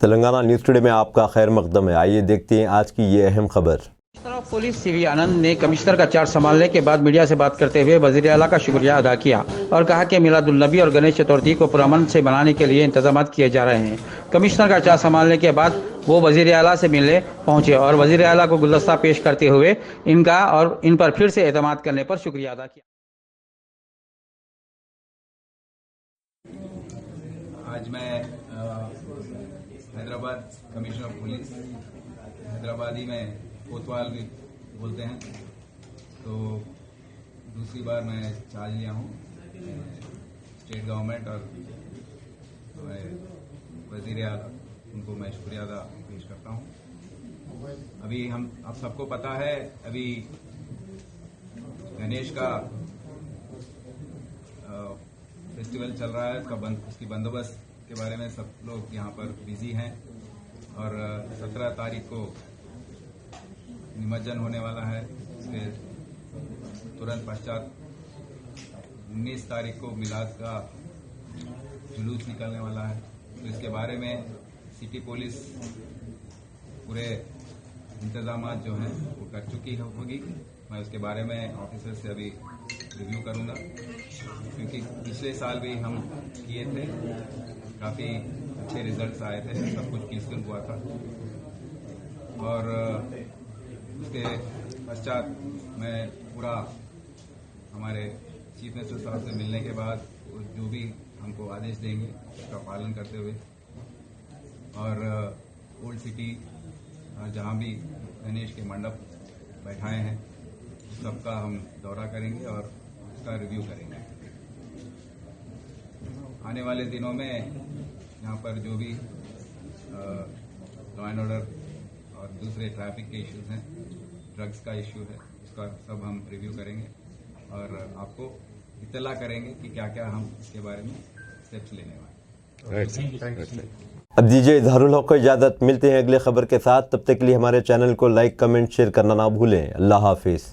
Telangana news today में आपका खैर मकदम है। आइए देखते हैं आज की ये अहम खबर। इस तरफ पुलिस सीवी आनंद ने कमिश्नर का चार्ज संभालने के बाद मीडिया से बात करते हुए वजीर आला का शुक्रिया अदा किया और कहा कि मिलादुन्नबी और गणेश चतुर्थी को पुरअमन से मनाने के लिए इंतजाम किए जा रहे हैं। कमिश्नर का चार्ज संभालने के बाद वो वजीर आला से मिलने पहुंचे और वजीर आला को गुलदस्ता पेश करते हुए इनका और इन पर फिर से एतमाद करने पर शुक्रिया अदा किया। आज मैं Hyderabad commissioner of police, Hyderabadi में कोतवाल भी बोलते हैं, तो दूसरी बार मैं चार्ज लिया हूँ स्टेट गवर्नमेंट और वजीर आला, उनको मैं शुक्रिया अदा पेश करता हूँ। अभी हम आप सबको पता है, अभी गणेश का फेस्टिवल चल रहा है, उसकी बंदोबस्त के बारे में सब लोग यहाँ पर बिजी हैं और 17 तारीख को निमज्जन होने वाला है। उसके तुरंत पश्चात 19 तारीख को मिलाद का जुलूस निकलने वाला है। तो इसके बारे में सिटी पुलिस पूरे इंतजाम जो हैं वो कर चुकी होगी। मैं उसके बारे में ऑफिसर से अभी रिव्यू करूंगा, क्योंकि पिछले साल भी हम किए थे, काफ़ी अच्छे रिजल्ट्स आए थे, सब कुछ पीसफुल हुआ था। और उसके पश्चात मैं पूरा हमारे चीफ मिनिस्टर साहब से मिलने के बाद जो भी हमको आदेश देंगे उसका पालन करते हुए और ओल्ड सिटी जहाँ भी गणेश के मंडप बैठाए हैं सबका हम दौरा करेंगे और उसका रिव्यू करेंगे। आने वाले दिनों में यहाँ पर जो भी लॉ एंड ऑर्डर और दूसरे ट्रैफिक के इश्यूज हैं, ड्रग्स का इश्यू है, उसका सब हम रिव्यू करेंगे और आपको इत्तला करेंगे कि क्या क्या हम इसके बारे में स्टेप्स लेने वाले हैं। अब दीजिए इजहारुल हक को इजाज़त। मिलते हैं अगले खबर के साथ, तब तक के लिए हमारे चैनल को लाइक, कमेंट, शेयर करना ना भूलें। अल्लाह हाफिज़।